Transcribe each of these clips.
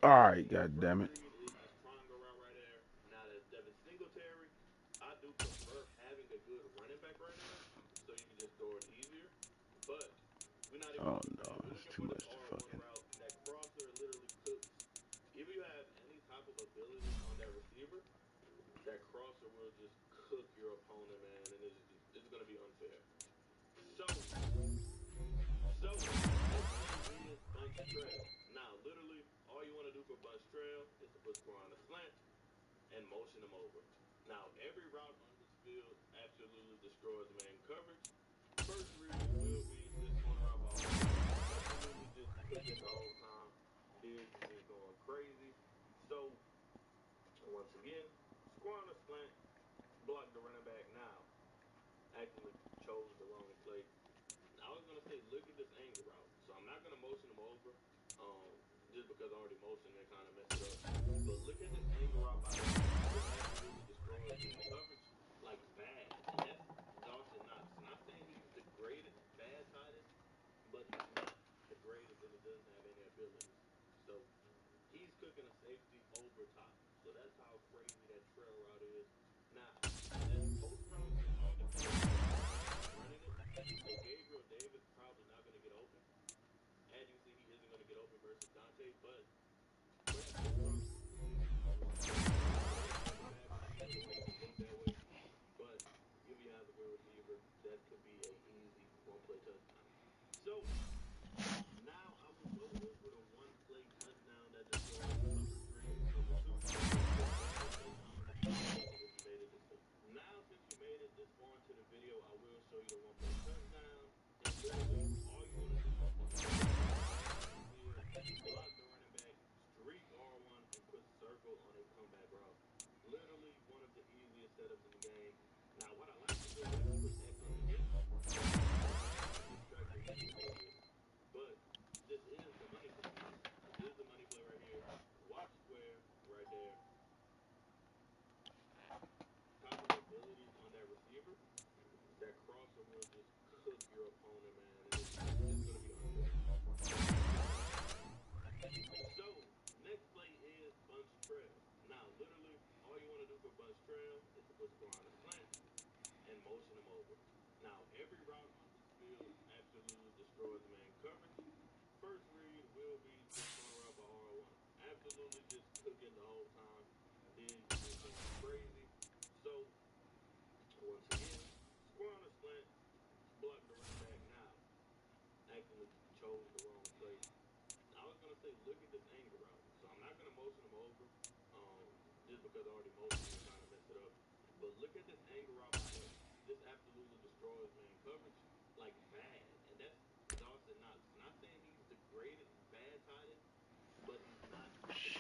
Alright, god damn it. Oh no, it's too much to fucking.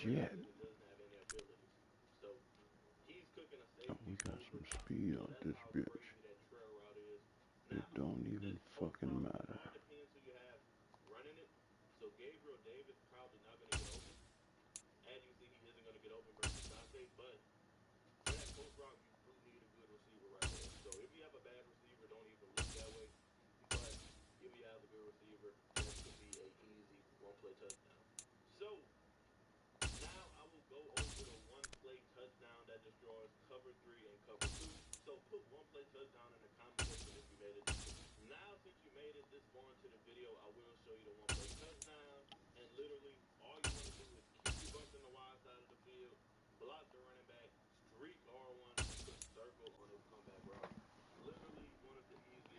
Shit. Oh, we got some speed on this bitch. It don't even fucking matter.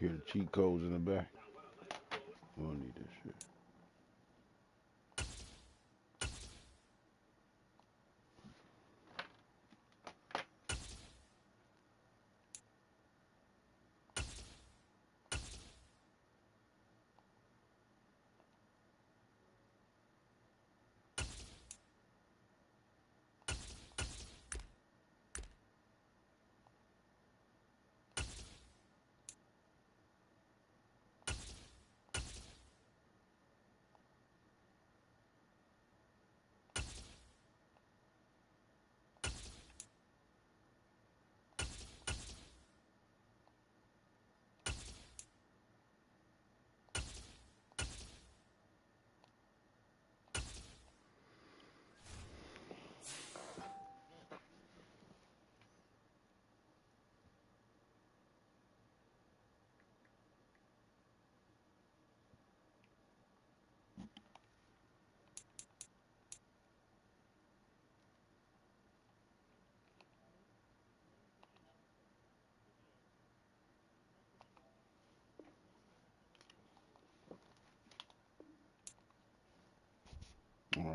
Hear the cheat codes in the back. We don't need this shit.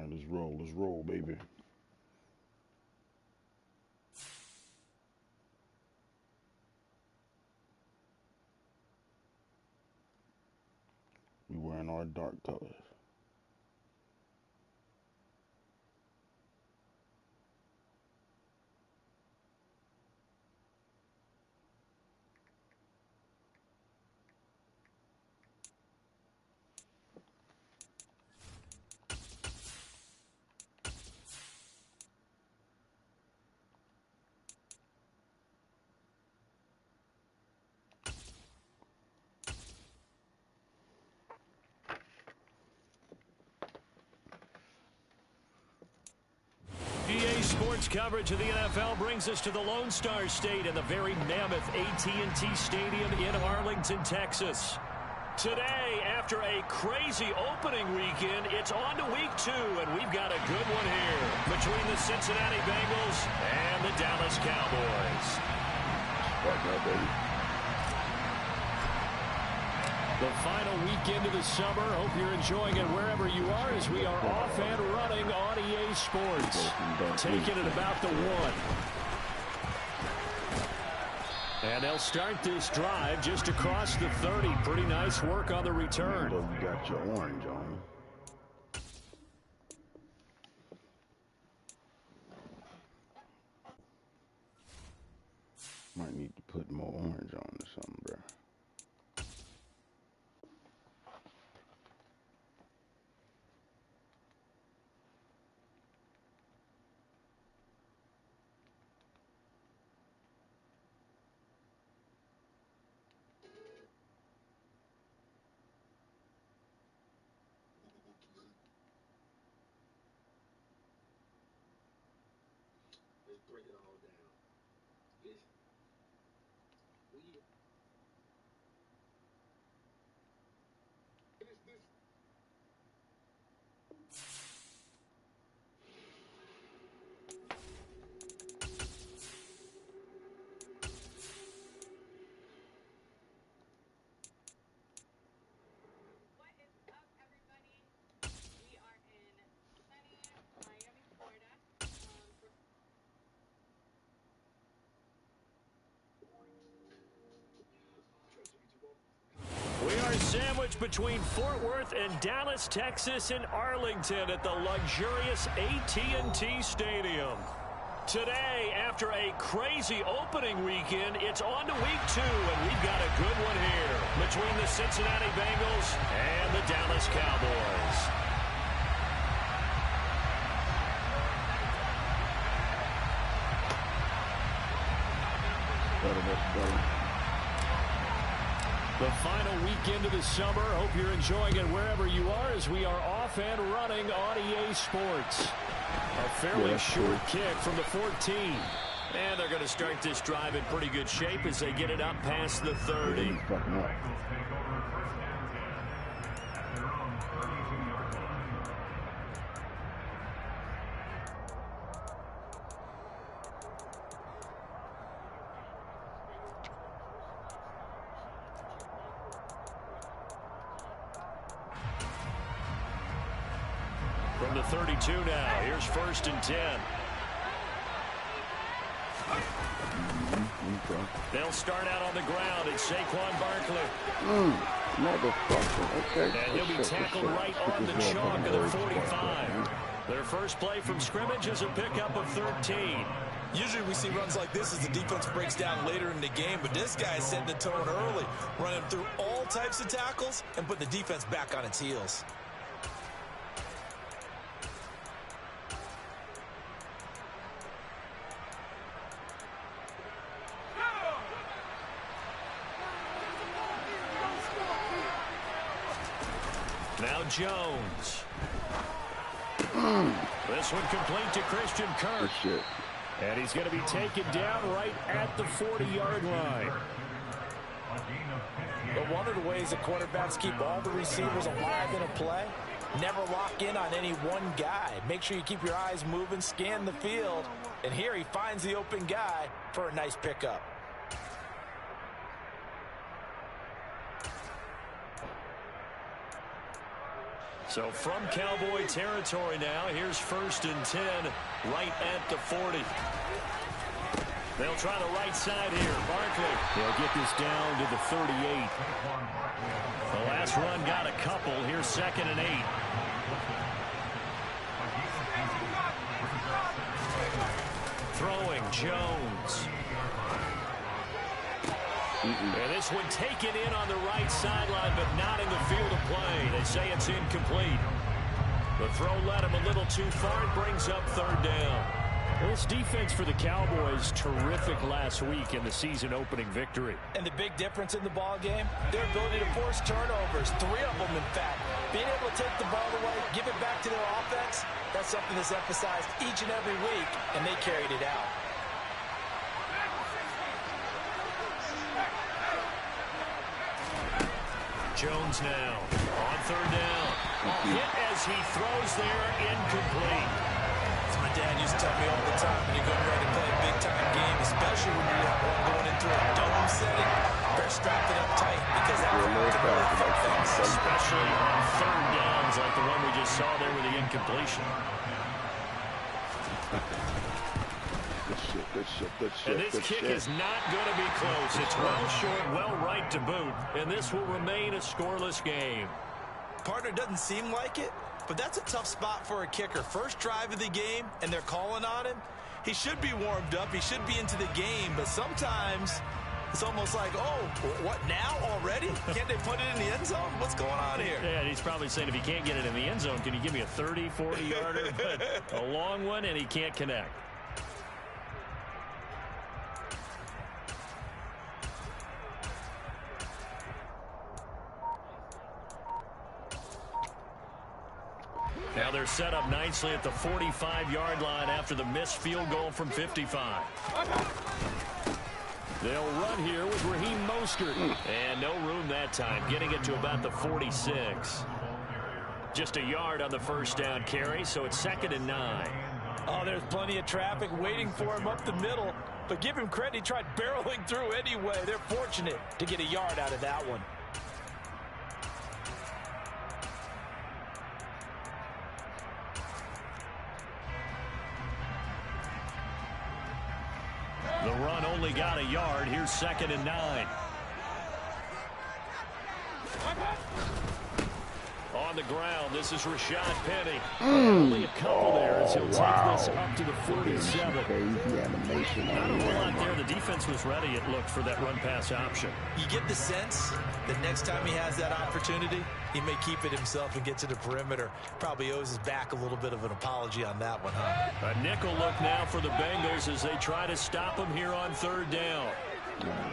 right, let's roll. Let's roll, baby. We wearing our dark colors. EA Sports coverage of the NFL brings us to the Lone Star State in the very mammoth AT&T Stadium in Arlington, Texas. Today, after a crazy opening weekend, it's on to week 2, and we've got a good one here between the Cincinnati Bengals and the Dallas Cowboys. Right now, baby. The final weekend of the summer. Hope you're enjoying it wherever you are as we are off and running on EA Sports. Taking it about the 1. And they'll start this drive just across the 30. Pretty nice work on the return. So you got your orange on. Might need to put more orange on or something, bro. Break it all down. It's weird. Finish this. What is up, everybody? We are in sunny Miami, Florida. We are sandwiched between Fort Worth and Dallas, Texas, and Arlington at the luxurious AT&T Stadium. Today, after a crazy opening weekend, it's on to week 2, and we've got a good one here between the Cincinnati Bengals and the Dallas Cowboys. The final weekend of the summer. Hope you're enjoying it wherever you are as we are off and running on EA Sports. A fairly short kick from the 14. And they're going to start this drive in pretty good shape as they get it up past the 30. From the 32 now, here's 1st and 10. They'll start out on the ground. It's Saquon Barkley. Motherfucker. Okay. And he'll be tackled right on the chalk of the 45. Their first play from scrimmage is a pickup of 13. Usually we see runs like this as the defense breaks down later in the game, but this guy is setting the tone early, running through all types of tackles and putting the defense back on its heels. Now Jones. This one complete to Christian Kirk. And he's going to be taken down right at the 40-yard line. But one of the ways that quarterbacks keep all the receivers alive in a play, never lock in on any one guy. Make sure you keep your eyes moving, scan the field. And here he finds the open guy for a nice pickup. So from Cowboy territory now, here's 1st and 10 right at the 40. They'll try the right side here. Barkley. They'll get this down to the 38. The last run got a couple. Here's 2nd and 8. Throwing Jones. And this one taken in on the right sideline, but not in the field of play. They say it's incomplete. The throw led him a little too far. It brings up 3rd down. Well, this defense for the Cowboys, terrific last week in the season-opening victory. And the big difference in the ball game, their ability to force turnovers, 3 of them, in fact. Being able to take the ball away, give it back to their offense, that's something that's emphasized each and every week, and they carried it out. Jones now on 3rd down. Hit as he throws there, incomplete. As my dad used to tell me all the time, when you're getting ready to play a big-time game, especially when you have one going into a dome setting, better strap it up tight because that can really affect things. Especially on 3rd downs like the one we just saw there with the incompletion. Good shit. And this kick is not going to be close. It's well short, well right to boot. And this will remain a scoreless game. Partner, doesn't seem like it, but that's a tough spot for a kicker. First drive of the game, and they're calling on him. He should be warmed up. He should be into the game. But sometimes it's almost like, oh, what now already? Can't they put it in the end zone? What's going on here? Yeah, and he's probably saying if he can't get it in the end zone, can you give me a 30, 40-yarder? But a long one, and he can't connect. Now they're set up nicely at the 45-yard line after the missed field goal from 55. They'll run here with Raheem Mostert. And no room that time, getting it to about the 46. Just a yard on the 1st down carry, so it's 2nd and 9. Oh, there's plenty of traffic waiting for him up the middle. But give him credit, he tried barreling through anyway. They're fortunate to get a yard out of that one. The run only got a yard. Here's 2nd and 9. On the ground, this is Rashad Penny. Only a couple there as he'll take this up to the 47. Crazy animation. Not a whole lot there. The defense was ready, it looked, for that run-pass option. You get the sense that next time he has that opportunity, he may keep it himself and get to the perimeter. Probably owes his back a little bit of an apology on that one, huh? A nickel look now for the Bengals as they try to stop him here on 3rd down.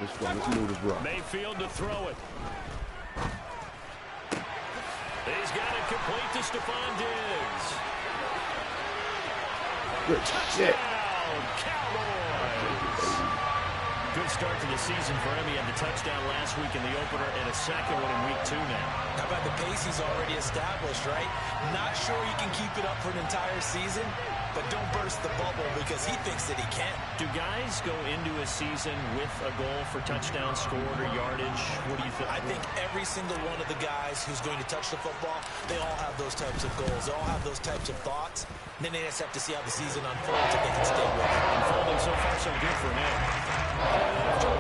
Let's move this rock. Mayfield to throw it. He's got it complete to Stephon Diggs. Good shit. Touchdown, Cowboys. Good start to the season for him. He had the touchdown last week in the opener and a second one in week 2 now. How about the pace he's already established, right? Not sure he can keep it up for an entire season, but don't burst the bubble because he thinks that he can. Do guys go into a season with a goal for touchdown scored or yardage? What do you think? I think every single one of the guys who's going to touch the football, they all have those types of goals. They all have those types of thoughts. And then they just have to see how the season unfolds if they can stay with it. Unfolding so far so good for him. Down the middle.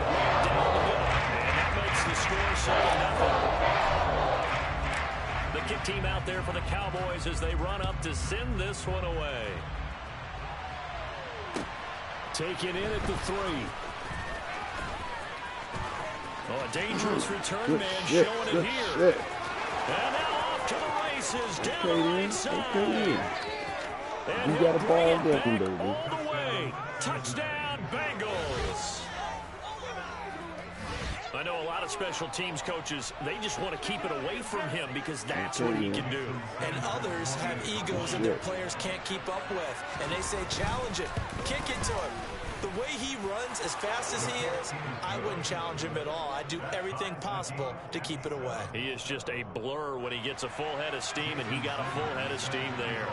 And that makes the score 7-0. The kick team out there for the Cowboys as they run up to send this one away. Taken in at the 3. Oh, a dangerous return man showing it here. And now off to the races down the right side. And you got a ball there, baby. All the way. Touchdown, Bengals. I know a lot of special teams coaches, they just want to keep it away from him because that's what he can do. And others have egos that their players can't keep up with. And they say, challenge it, kick it to him. The way he runs as fast as he is, I wouldn't challenge him at all. I'd do everything possible to keep it away. He is just a blur when he gets a full head of steam, and he got a full head of steam there.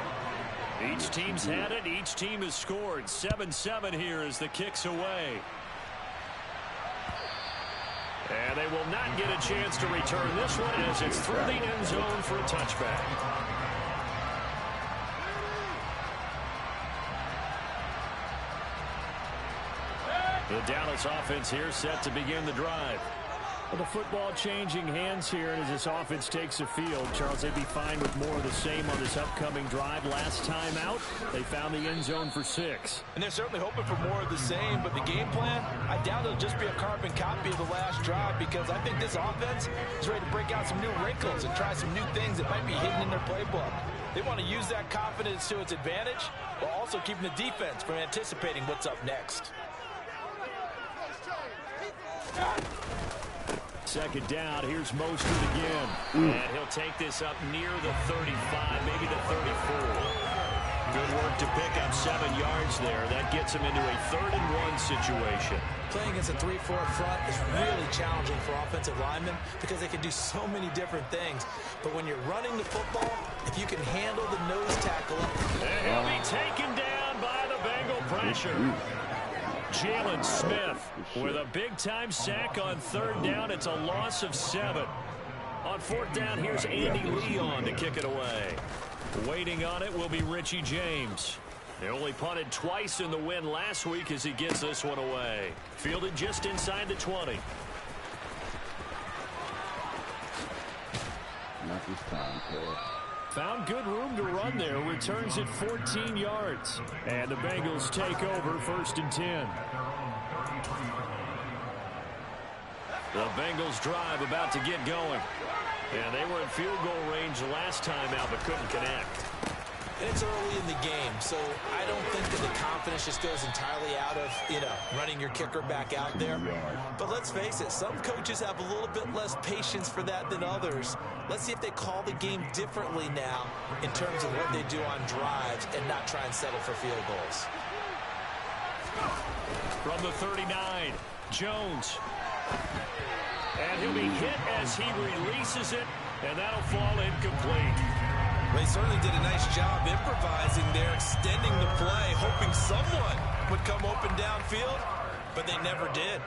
Each team's had it. Each team has scored. 7-7 here as the kick's away. And they will not get a chance to return this one as it's through the end zone for a touchback. The Dallas offense here set to begin the drive. Well, the football changing hands here as this offense takes the field. Charles, they'd be fine with more of the same on this upcoming drive. Last time out, they found the end zone for 6. And they're certainly hoping for more of the same, but the game plan, I doubt it'll just be a carbon copy of the last drive because I think this offense is ready to break out some new wrinkles and try some new things that might be hidden in their playbook. They want to use that confidence to its advantage while also keeping the defense from anticipating what's up next. Second down, here's Mostert again. And he'll take this up near the 35, maybe the 34. Good work to pick up 7 yards there. That gets him into a 3rd-and-1 situation. Playing against a 3-4 front is really challenging for offensive linemen because they can do so many different things. But when you're running the football, if you can handle the nose tackle up. And he'll be taken down by the Bengal pressure. Jalen Smith with a big-time sack on 3rd down. It's a loss of 7. On 4th down, here's Andy Leon to kick it away. Waiting on it will be Richie James. They only punted twice in the win last week as he gets this one away. Fielded just inside the 20. Not this time, Cole. Found good room to run there. Returns it 14 yards. And the Bengals take over 1st and 10. The Bengals drive about to get going. And they were in field goal range the last time out but couldn't connect. And it's early in the game, so I don't think that the confidence just goes entirely out of, running your kicker back out there. But let's face it, some coaches have a little bit less patience for that than others. Let's see if they call the game differently now in terms of what they do on drives and not try and settle for field goals. From the 39, Jones. And he'll be hit as he releases it, and that'll fall incomplete. They certainly did a nice job improvising there, extending the play, hoping someone would come open downfield, but they never did.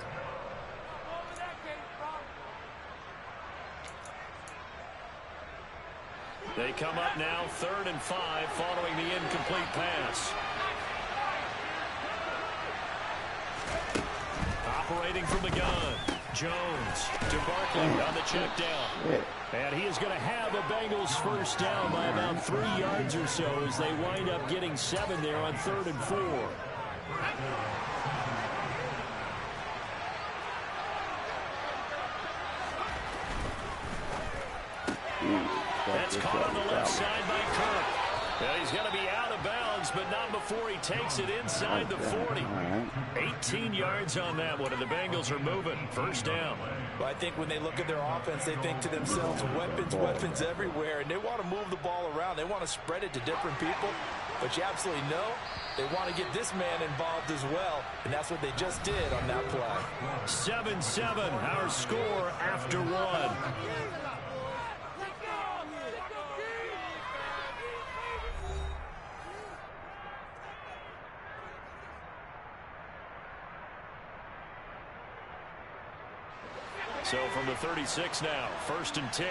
They come up now 3rd and 5 following the incomplete pass. Operating from the gun. Jones to Barkley on the check down. And he is going to have a Bengals 1st down by about 3 yards or so as they wind up getting 7 there on 3rd and 4. That's caught on the left side by Kirk. Well, he's going to be out of bounds, but not before he takes it inside the 40. 18 yards on that one, and the Bengals are moving. 1st down. Well, I think when they look at their offense, they think to themselves, weapons everywhere, and they want to move the ball around. They want to spread it to different people, but you absolutely know they want to get this man involved as well, and that's what they just did on that play. 7-7, our score after 1. So from the 36 now, 1st and 10.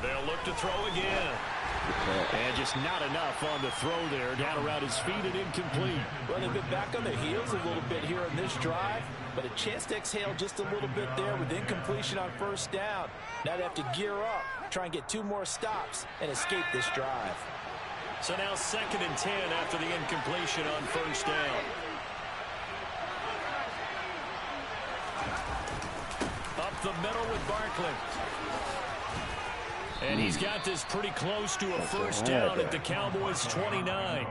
They'll look to throw again. And just not enough on the throw there. Down around his feet and incomplete. Well, they've been back on their heels a little bit here in this drive, but a chance to exhale just a little bit there with incompletion on 1st down. Now they have to gear up, try and get 2 more stops, and escape this drive. So now 2nd and 10 after the incompletion on 1st down. Up the middle with Barkley. And he's got this pretty close to a 1st down at the Cowboys' 29.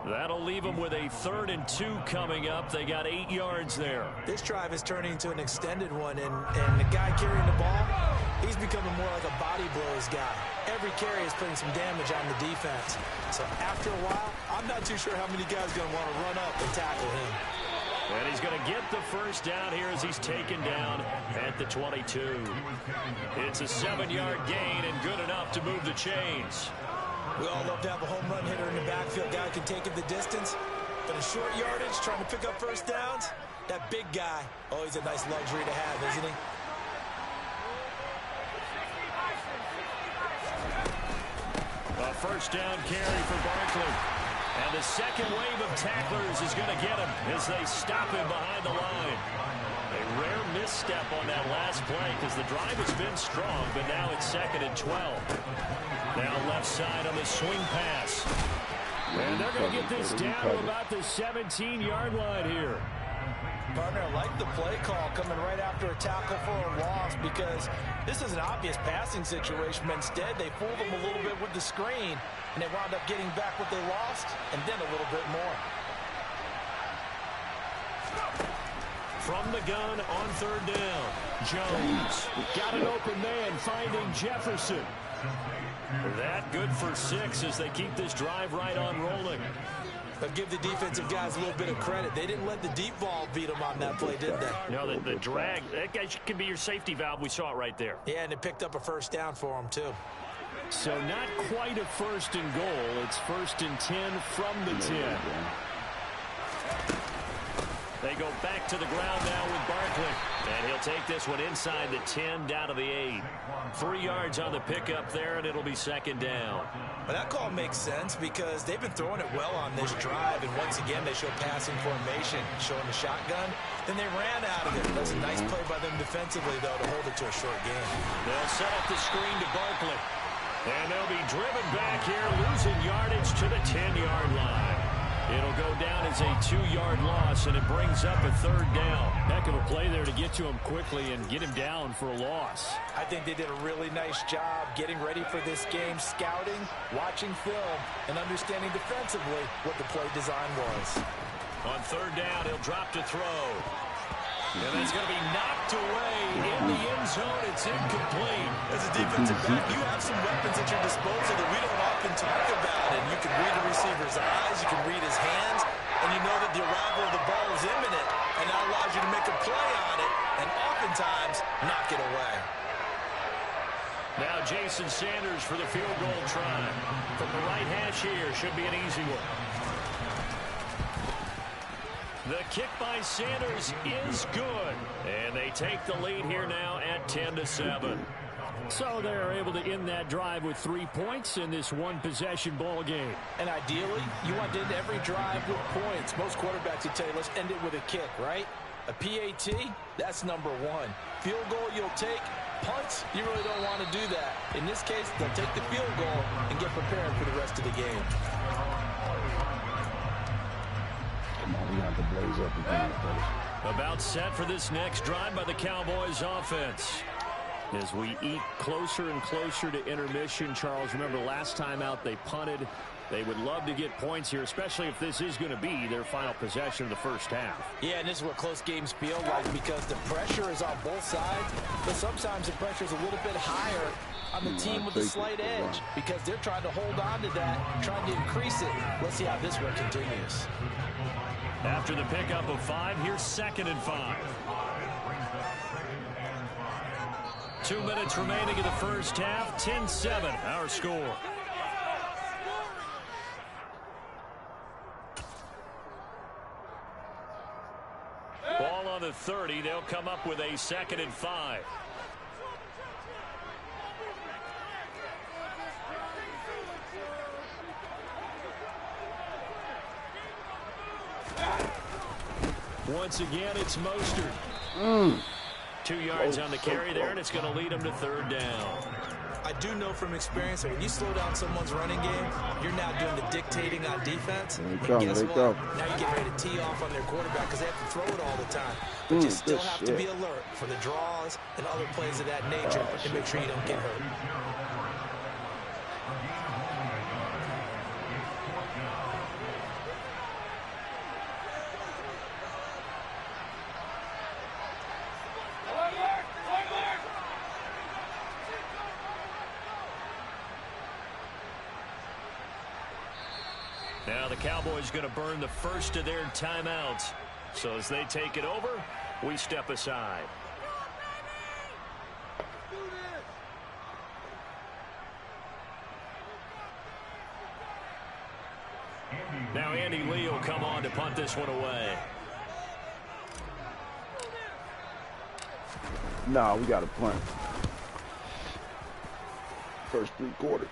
That'll leave them with a 3rd and 2 coming up. They got 8 yards there. This drive is turning into an extended one, and the guy carrying the ball, he's becoming more like a body blows guy. Every carry is putting some damage on the defense. So after a while, I'm not too sure how many guys are going to want to run up and tackle him. And he's going to get the first down here as he's taken down at the 22. It's a 7-yard gain and good enough to move the chains. We all love to have a home run hitter in the backfield. Guy can take it the distance. But in short yardage, trying to pick up first downs, that big guy, always a nice luxury to have, isn't he? A first down carry for Barkley. And the second wave of tacklers is going to get him as they stop him behind the line. A rare misstep on that last play because the drive has been strong, but now it's 2nd and 12. Now left side on the swing pass. And they're going to get this down to about the 17-yard line here. Partner, I like the play call coming right after a tackle for a loss because this is an obvious passing situation, but instead they fooled them a little bit with the screen, and they wound up getting back what they lost and then a little bit more. From the gun on 3rd down, Jones got an open man finding Jefferson. That good for 6 as they keep this drive right on rolling. But give the defensive guys a little bit of credit. They didn't let the deep ball beat them on that play, did they? No, the drag, that guy can be your safety valve. We saw it right there. Yeah, and it picked up a first down for them, too. So not quite a 1st and goal. It's 1st and 10 from the 10. They go back to the ground now with Barkley. And he'll take this one inside the 10 down to the 8. 3 yards on the pickup there, and it'll be 2nd down. Well, that call makes sense because they've been throwing it well on this drive, and once again they show passing formation, showing the shotgun. Then they ran out of it. That's a nice play by them defensively, though, to hold it to a short game. They'll set up the screen to Barkley. And they'll be driven back here, losing yardage to the 10-yard line. It'll go down as a 2-yard loss, and it brings up a 3rd down. Heck of a play there to get to him quickly and get him down for a loss. I think they did a really nice job getting ready for this game, scouting, watching film, and understanding defensively what the play design was. On 3rd down, he'll drop to throw. And it's going to be knocked away in the end zone. It's incomplete. As a defensive back, you have some weapons at your disposal that we don't often talk about. And you can read the receiver's eyes, you can read his hands, and you know that the arrival of the ball is imminent. And that allows you to make a play on it and oftentimes knock it away. Now Jason Sanders for the field goal try. From the right hash here, should be an easy one. The kick by Sanders is good. And they take the lead here now at 10-7. So they're able to end that drive with 3 points in this one-possession ball game. And ideally, you want to end every drive with points. Most quarterbacks would tell you, let's end it with a kick, right? A PAT, that's number 1. Field goal you'll take. Punts, you really don't want to do that. In this case, they'll take the field goal and get prepared for the rest of the game. We have to blaze up again, fellas. About set for this next drive by the Cowboys offense. As we eat closer and closer to intermission, Charles, remember last time out they punted. They would love to get points here, especially if this is going to be their final possession of the first half. Yeah, and this is what close games feel like because the pressure is on both sides, but sometimes the pressure is a little bit higher on the team with a slight edge because they're trying to hold on to that, trying to increase it. Let's see how this one continues. After the pickup of 5, here's 2nd and 5. 2 minutes remaining in the first half. 10-7, our score. Ball on the 30. They'll come up with a 2nd and 5. Once again, it's Mostert. 2 yards on the carry there, and it's going to lead them to 3rd down. I do know from experience that when you slow down someone's running game, you're now doing the dictating on defense. And guess what? Now you get ready to tee off on their quarterback because they have to throw it all the time. But you still have to be alert for the draws and other plays of that nature and make sure you don't get hurt. Now the Cowboys going to burn the first of their timeouts. So as they take it over, we step aside. Now Andy Lee will come on to punt this one away. Nah, we got to punt. First 3 quarters.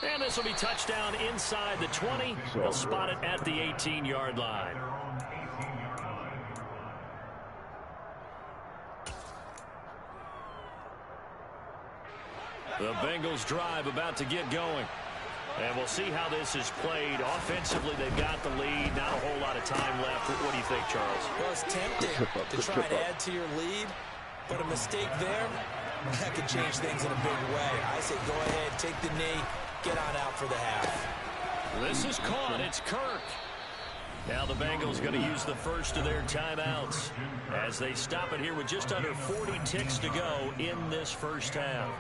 And this will be touchdown inside the 20. They'll spot it at the 18-yard line. The Bengals drive about to get going. And we'll see how this is played. Offensively, they've got the lead. Not a whole lot of time left. What do you think, Charles? Well, it's tempting to try and add to your lead, but a mistake there, that could change things in a big way. I say go ahead, take the knee, get on out for the half. This is caught. It's Kirk. Now the Bengals going to use the first of their timeouts as they stop it here with just under 40 ticks to go in this first half.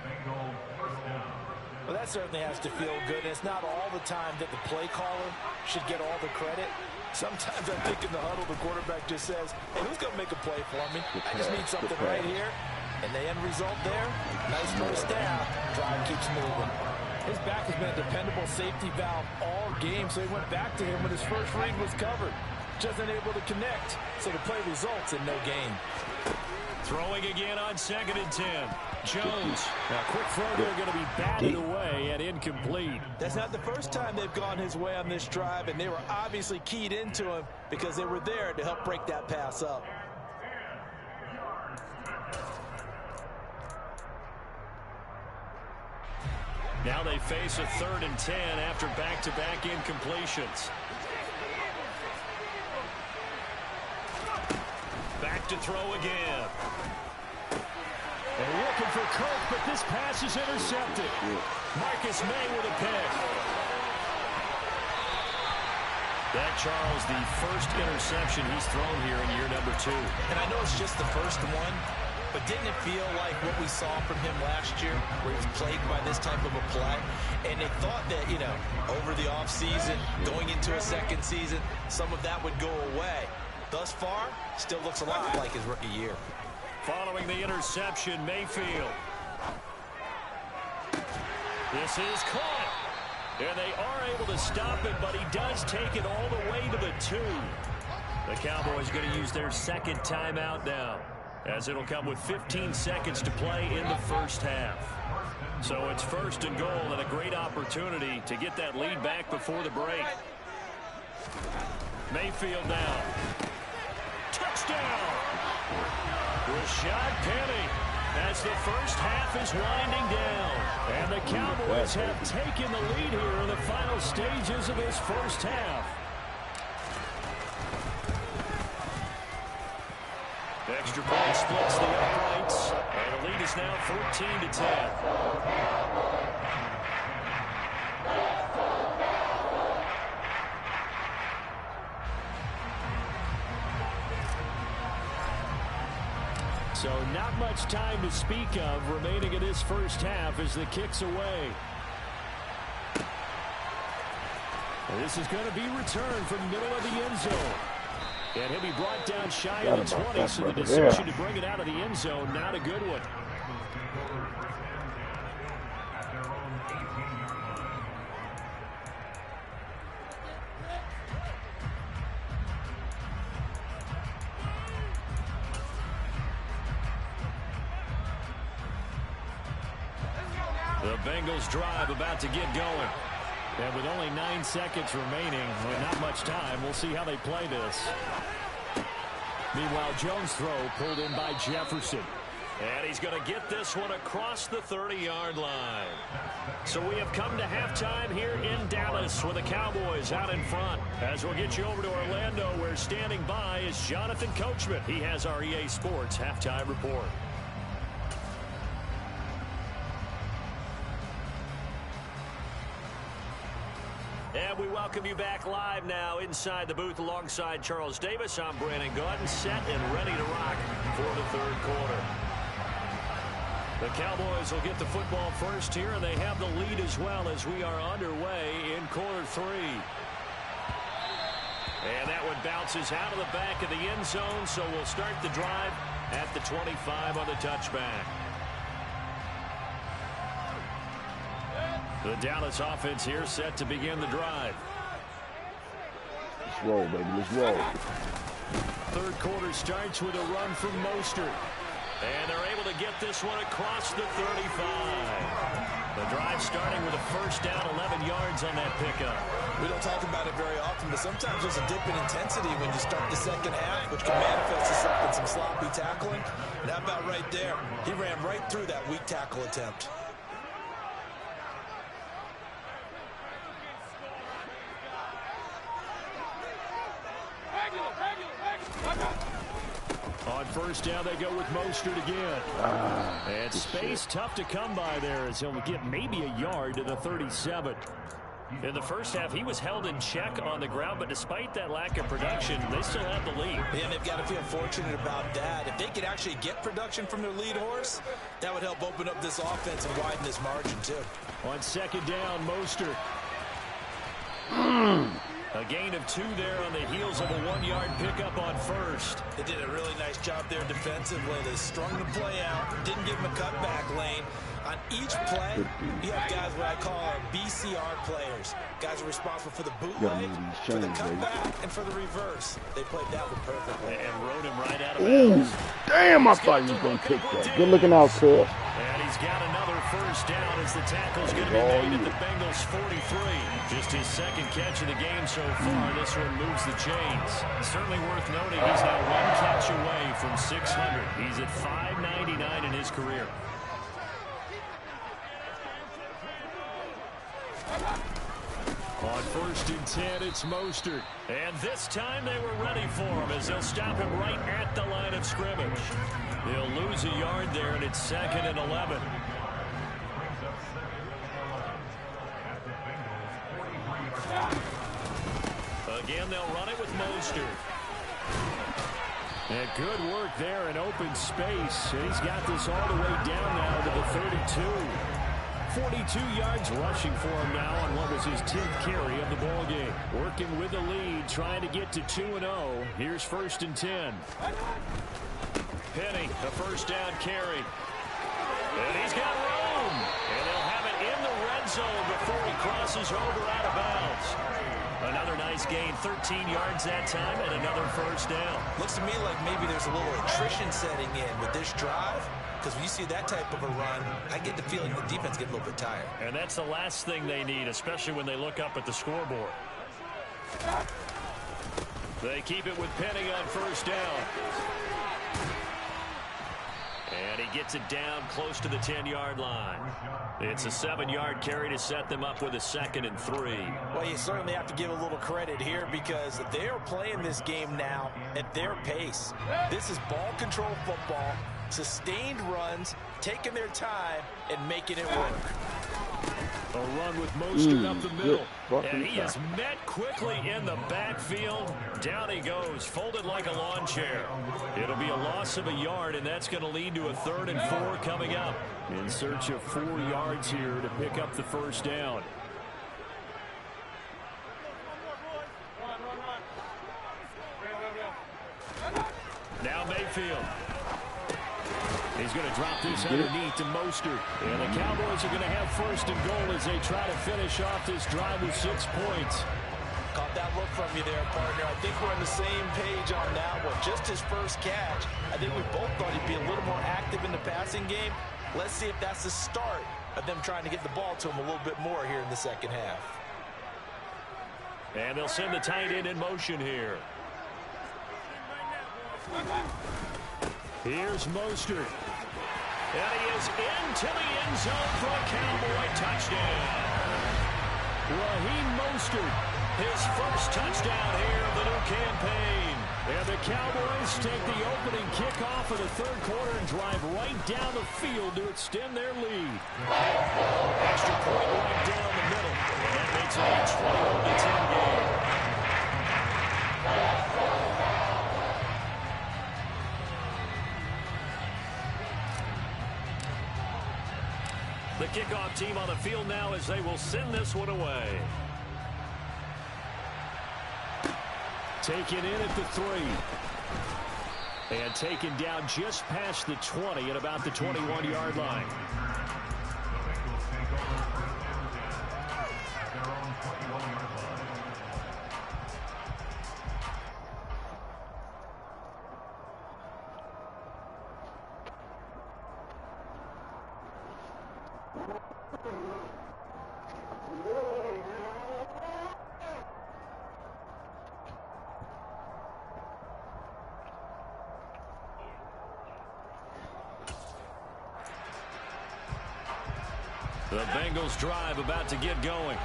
Well, that certainly has to feel good. It's not all the time that the play caller should get all the credit. Sometimes I think in the huddle, the quarterback just says, hey, who's going to make a play for me? I just need something right here. And the end result there, nice first down. Drive keeps moving. His back has been a dependable safety valve all game, so he went back to him when his first read was covered. Just unable to connect, so the play results in no gain. Throwing again on 2nd and 10. Jones. Now, quick throw there going to be batted away and incomplete. That's not the first time they've gone his way on this drive, and they were obviously keyed into him because they were there to help break that pass up. Now they face a 3rd and 10 after back-to-back incompletions. Back to throw again. They're looking for Kirk, but this pass is intercepted. Marcus May with a pick. That, Charles, the first interception he's thrown here in year number 2. And I know it's just the first one, but didn't it feel like what we saw from him last year, where he was plagued by this type of a play? And they thought that, you know, over the offseason, going into a second season, some of that would go away. Thus far, still looks a lot like his rookie year. Following the interception, Mayfield. This is caught. And they are able to stop it, but he does take it all the way to the 2. The Cowboys going to use their second timeout now, as it'll come with 15 seconds to play in the first half. So it's 1st and goal and a great opportunity to get that lead back before the break. Mayfield now. Touchdown! Rashad Penny as the first half is winding down. And the Cowboys have taken the lead here in the final stages of this first half. The extra point splits the uprights, and the lead is now 14-10. So not much time to speak of remaining in this first half as the kick's away. And this is going to be returned from the middle of the end zone. And he'll be brought down shy of the 20, so the decision to bring it out of the end zone, not a good one. The Bengals drive about to get going. And with only 9 seconds remaining, with not much time, we'll see how they play this. Meanwhile, Jones' throw pulled in by Jefferson. And he's going to get this one across the 30-yard line. So we have come to halftime here in Dallas with the Cowboys out in front. As we'll get you over to Orlando, where standing by is Jonathan Coachman. He has our EA Sports halftime report. And we welcome you back live now inside the booth alongside Charles Davis. I'm Brandon Gaudin, set and ready to rock for the third quarter. The Cowboys will get the football first here, and they have the lead as well as we are underway in quarter 3. And that one bounces out of the back of the end zone, so we'll start the drive at the 25 on the touchback. The Dallas offense here set to begin the drive. Let's roll, baby. Let's roll. Third quarter starts with a run from Mostert. And they're able to get this one across the 35. The drive starting with a first down, 11 yards on that pickup. We don't talk about it very often, but sometimes there's a dip in intensity when you start the second half, which can manifest itself in some sloppy tackling. And how about right there? He ran right through that weak tackle attempt. On first down, they go with Mostert again. And space tough to come by there as he'll get maybe a yard to the 37. In the first half, he was held in check on the ground, but despite that lack of production, they still have the lead. And they've got to feel fortunate about that. If they could actually get production from their lead horse, that would help open up this offense and widen this margin, too. On second down, Mostert. A gain of 2 there on the heels of a 1-yard pickup on first. They did a really nice job there defensively. They strung the play out, didn't give him a cutback lane. On each play, you have guys what I call BCR players. Guys are responsible for the bootleg, for the cutback, and for the reverse. They played that one perfectly. And rode him right out of bounds. Damn, I thought you was going to pick that. Good looking out, Cub. And he's got another first down as the tackle's going to be made at the Bengals 43. Just his second catch of the game so far. This one moves the chains. Certainly worth noting he's now 1 catch away from 600. He's at 599 in his career. On first and 10, it's Mostert. And this time they were ready for him as they'll stop him right at the line of scrimmage. They'll lose a yard there, and it's 2nd and 11. Again, they'll run it with Mostert. And good work there in open space. And he's got this all the way down now to the 32. 42 yards rushing for him now on what was his 10th carry of the ball game. Working with the lead, trying to get to 2-0. Here's 1st and 10. Penny, a first down carry. And he's got room. And they'll have it in the red zone before he crosses over out of bounds. Another nice gain, 13 yards that time, and another first down. Looks to me like maybe there's a little attrition setting in with this drive. Because when you see that type of a run, I get the feeling the defense get a little bit tired. And that's the last thing they need, especially when they look up at the scoreboard. They keep it with Penny on first down. And he gets it down close to the 10-yard line. It's a 7-yard carry to set them up with a 2nd and 3. Well, you certainly have to give a little credit here because they are playing this game now at their pace. This is ball control football, sustained runs, taking their time, and making it work. A run with Mostert up the middle. And he is met quickly in the backfield. Down he goes, folded like a lawn chair. It'll be a loss of a yard, and that's going to lead to a 3rd and 4 coming up. In search of 4 yards here to pick up the first down. Now Mayfield. He's going to drop this underneath to Mostert. And the Cowboys are going to have 1st and goal as they try to finish off this drive with 6 points. Caught that look from you there, partner. I think we're on the same page on that one. Just his first catch. I think we both thought he'd be a little more active in the passing game. Let's see if that's the start of them trying to get the ball to him a little bit more here in the second half. And they'll send the tight end in motion here. Here's Mostert. And he is into the end zone for a Cowboy touchdown. Raheem Mostert, his first touchdown here of the new campaign. And the Cowboys take the opening kickoff of the 3rd quarter and drive right down the field to extend their lead. Extra point right down the middle. And that makes it a 21-10 game. The kickoff team on the field now as they will send this one away. taken in at the 3. And taken down just past the 20 at about the 21-yard line. The Bengals drive about to get going.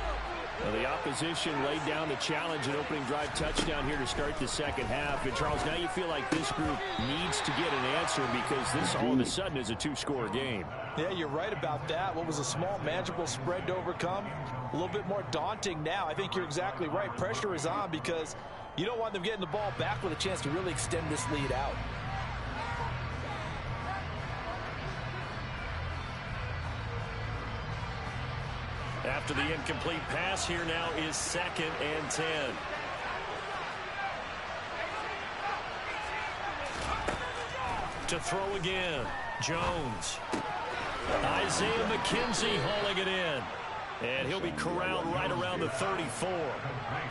Well, the opposition laid down the challenge and opening drive touchdown here to start the second half. And, Charles, now you feel like this group needs to get an answer because this all of a sudden is a two-score game. Yeah, you're right about that. What was a small, manageable spread to overcome, a little bit more daunting now. I think you're exactly right. Pressure is on because you don't want them getting the ball back with a chance to really extend this lead out. After the incomplete pass, here now is 2nd and 10. To throw again, Jones. Isaiah McKenzie hauling it in. And he'll be corralled right around the 34.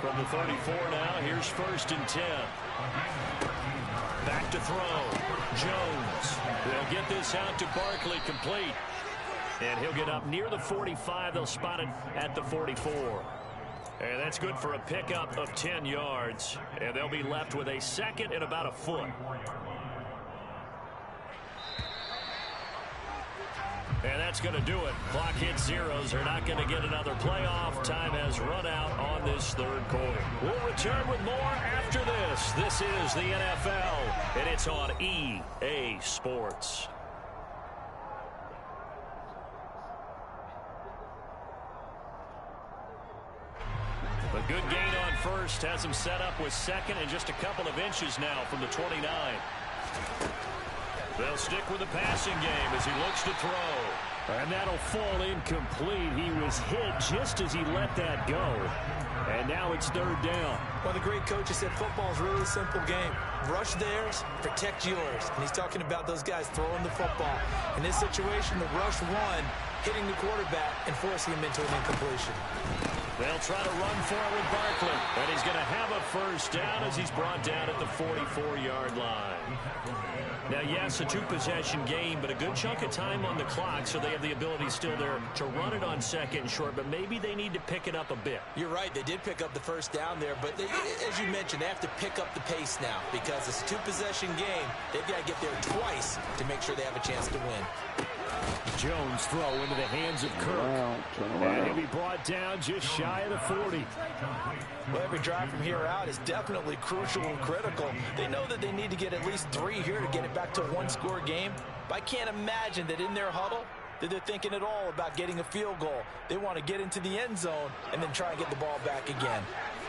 From the 34 now, here's 1st and 10. Back to throw. Jones. They'll get this out to Barkley, complete. And he'll get up near the 45. They'll spot it at the 44. And that's good for a pickup of 10 yards. And they'll be left with a 2nd and about a foot. And that's going to do it. Clock hits zeros. They're not going to get another playoff. Time has run out on this 3rd quarter. We'll return with more after this. This is the NFL, and it's on EA Sports. A good gain on 1st has him set up with 2nd and just a couple of inches now from the 29. They'll stick with the passing game as he looks to throw. And that'll fall incomplete. He was hit just as he let that go. And now it's 3rd down. Well, the great coach has said football is really a simple game. Rush theirs, protect yours. And he's talking about those guys throwing the football. In this situation, the rush one, hitting the quarterback and forcing him into an incompletion. They'll try to run for it with Barkley. And he's going to have a 1st down as he's brought down at the 44-yard line. Now, yes, a 2-possession game, but a good chunk of time on the clock, so they have the ability still there to run it on 2nd and short, but maybe they need to pick it up a bit. You're right. They did pick up the 1st down there, but they, as you mentioned, they have to pick up the pace now because it's a 2-possession game. They've got to get there twice to make sure they have a chance to win. Jones throw into the hands of Kirk. And he'll be brought down just shy of the 40. Well, every drive from here out is definitely crucial and critical. They know that they need to get at least 3 here to get it back to a 1-score game. But I can't imagine that in their huddle that they're thinking at all about getting a field goal. They want to get into the end zone and then try and get the ball back again.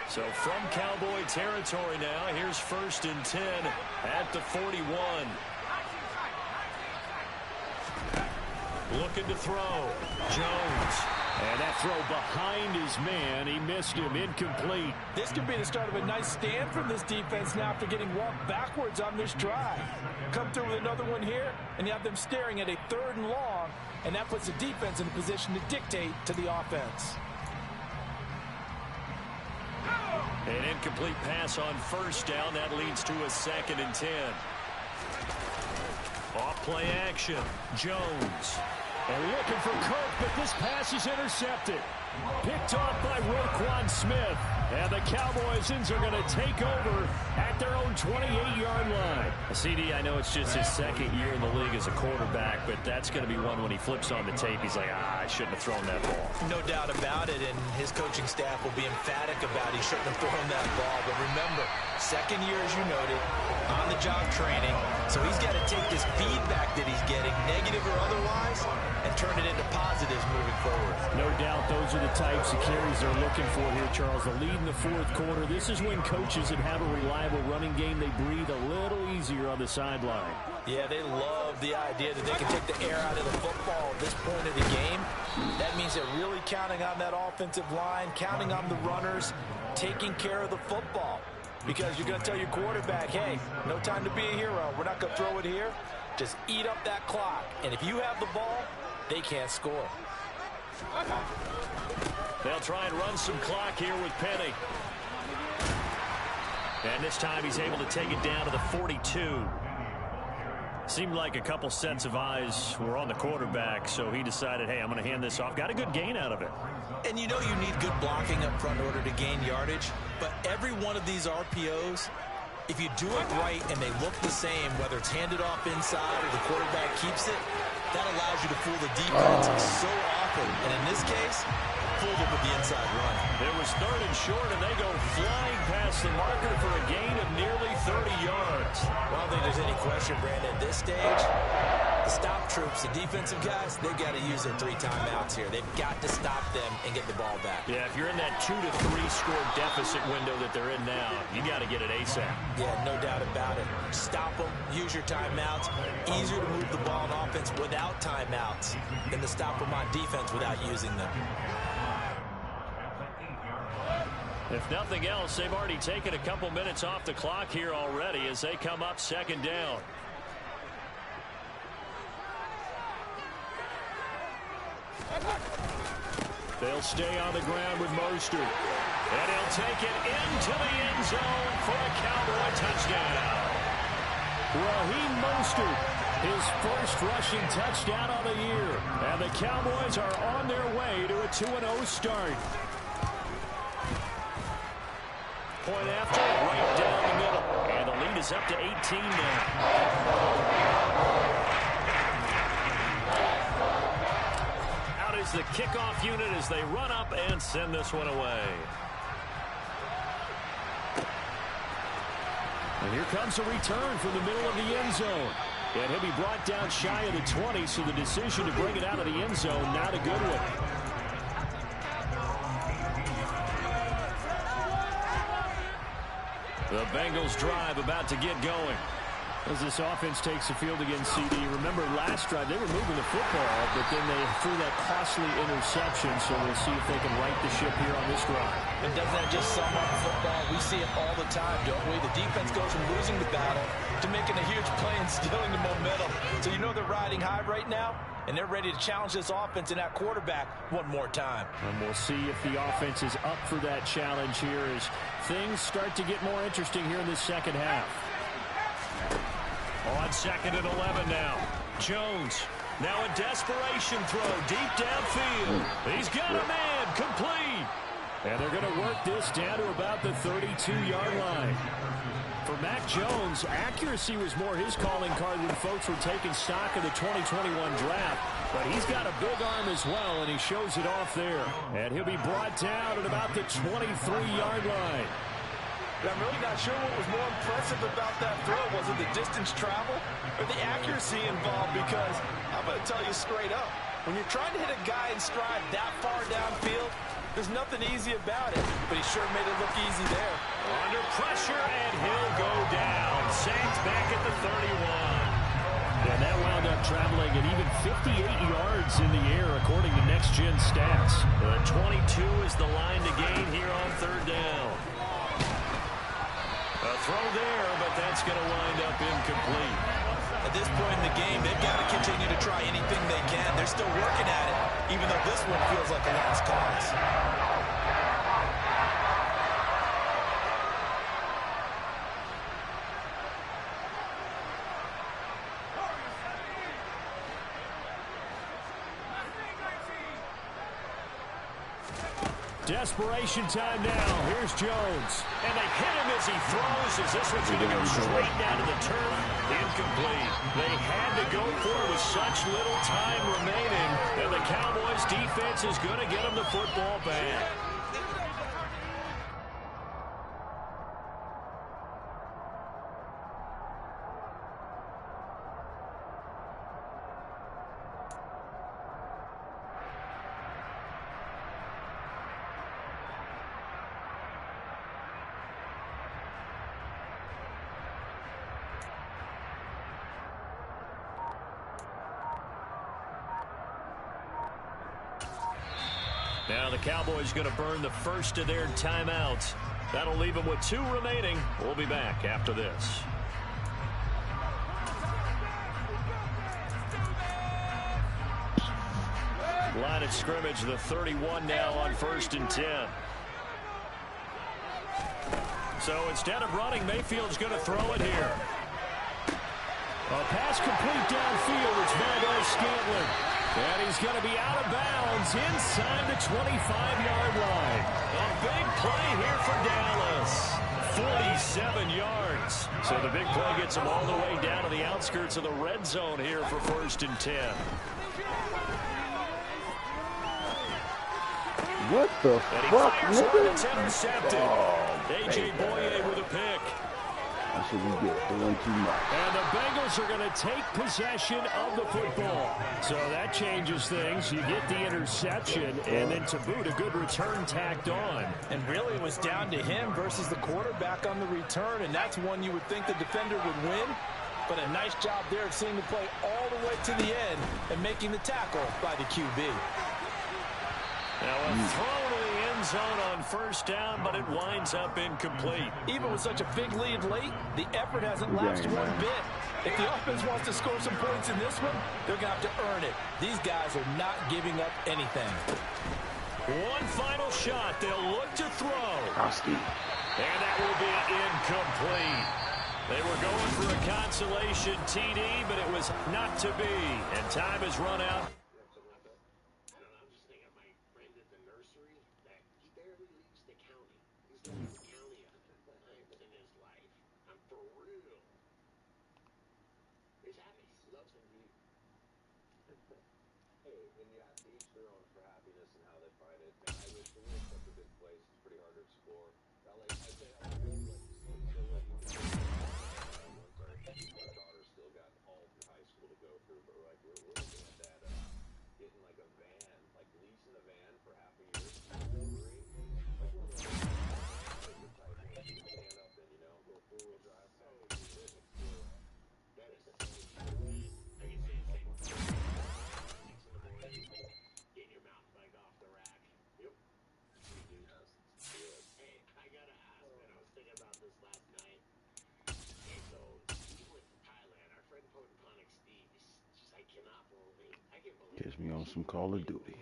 So from Cowboy territory now, here's 1st and 10 at the 41. Looking to throw. Jones. And that throw behind his man. He missed him. Incomplete. This could be the start of a nice stand from this defense now after getting walked backwards on this drive. Come through with another one here, and you have them staring at a 3rd and long, and that puts the defense in a position to dictate to the offense. An incomplete pass on 1st down. That leads to a 2nd and 10. Off play action. Jones. And looking for Kirk, but this pass is intercepted. Picked off by Roquan Smith. And the Cowboys are going to take over at their own 28-yard line. CD, I know it's just his 2nd year in the league as a quarterback, but that's going to be one when he flips on the tape. He's like, I shouldn't have thrown that ball. No doubt about it, and his coaching staff will be emphatic about he shouldn't have thrown that ball. But remember, 2nd year, as you noted, on-the-job training. So he's got to take this feedback that he's getting, negative or otherwise, and turn it into positives moving forward. No doubt those are the types of carries they're looking for here, Charles. The lead in the 4th quarter. This is when coaches that have a reliable running game, they breathe a little easier on the sideline. Yeah, they love the idea that they can take the air out of the football at this point of the game. That means they're really counting on that offensive line, counting on the runners, taking care of the football. because you're going to tell your quarterback, hey, no time to be a hero. We're not going to throw it here. Just eat up that clock. And if you have the ball, they can't score. They'll try and run some clock here with Penny. And this time he's able to take it down to the 42. Seemed like a couple sets of eyes were on the quarterback, so he decided, hey, I'm going to hand this off. Got a good gain out of it. And you know you need good blocking up front in order to gain yardage, but every one of these RPOs, if you do it right and they look the same, whether it's handed off inside or the quarterback keeps it, that allows you to fool the defense so often. And in this case, fooled it with the inside run. It was 3rd and short, and they go flying past the marker for a gain of nearly 30 yards. Well, I don't think there's any question, Brandon. At this stage, the stop troops, the defensive guys, they've got to use their 3 timeouts here. They've got to stop them and get the ball back. Yeah, if you're in that 2 to 3 score deficit window that they're in now, you got to get it ASAP. Yeah, no doubt about it. Stop them, use your timeouts. Easier to move the ball on offense without timeouts than to stop them on defense without using them. If nothing else, they've already taken a couple minutes off the clock here already as they come up 2nd down. They'll stay on the ground with Mostert. And he'll take it into the end zone for a Cowboy touchdown. Raheem Mostert, his first rushing touchdown of the year. And the Cowboys are on their way to a 2-0 start. Point after, right down the middle. And the lead is up to 18 now. Out is the kickoff unit as they run up and send this one away. And here comes a return from the middle of the end zone. And he'll be brought down shy of the 20, so the decision to bring it out of the end zone, not a good one. The Bengals drive about to get going. As this offense takes the field against CD. Remember last drive they were moving the football, but then they threw that costly interception, so we'll see if they can right the ship here on this drive. And doesn't that just sum up football? We see it all the time, don't we? The defense goes from losing the battle to making a huge play and stealing the momentum. So you know they're riding high right now, and they're ready to challenge this offense and that quarterback one more time. And we'll see if the offense is up for that challenge here as things start to get more interesting here in the second half. On 2nd and 11 now. Jones. Now a desperation throw deep downfield. He's got a man. Complete. And they're going to work this down to about the 32-yard line. For Mac Jones, accuracy was more his calling card when folks were taking stock of the 2021 draft. But he's got a big arm as well, and he shows it off there. And he'll be brought down at about the 23-yard line. I'm really not sure what was more impressive about that throw. Was it the distance travel or the accuracy involved? Because I'm going to tell you straight up, when you're trying to hit a guy in stride that far downfield, there's nothing easy about it. But he sure made it look easy there. Under pressure, and he'll go down. Sacked back at the 31. And that wound up traveling at even 58 yards in the air, according to Next Gen Stats. The 22 is the line to gain here on 3rd down. A throw there, but that's going to wind up incomplete. At this point in the game, they've got to continue to try anything they can. They're still working at it, even though this one feels like a lost cause. Desperation time now. Here's Jones. And they hit him as he throws, as this one's going to go straight down to the turf. Incomplete. They had to go for it with such little time remaining. And the Cowboys defense is going to get them the football back. Now the Cowboys going to burn the first of their timeouts That'll leave him with 2 remaining. We'll be back after this. Line of scrimmage, the 31 now on 1st and 10. So instead of running, Mayfield's going to throw it here. A pass complete downfield. It's Valdez-Scantling. And he's going to be out of bounds inside the 25-yard line. A big play here for Dallas. 47 yards. So the big play gets him all the way down to the outskirts of the red zone here for 1st and 10. What the fuck, nigga? It's intercepted. A.J. Boye with a pick. That's what we get, doing too much. And the Bengals are going to take possession of the football. So that changes things. You get the interception, and then to boot, a good return tacked on. And really it was down to him versus the quarterback on the return, and that's one you would think the defender would win. But a nice job there of seeing the play all the way to the end and making the tackle by the QB. Now a throw to the end zone on 1st down, but it winds up incomplete. Even with such a big lead late, the effort hasn't lapsed one bit. If the offense wants to score some points in this one, they're going to have to earn it. These guys are not giving up anything. One final shot. They'll look to throw. Hosky. And that will be incomplete. They were going for a consolation TD, but it was not to be. And time has run out. Catch me on some Call of Duty.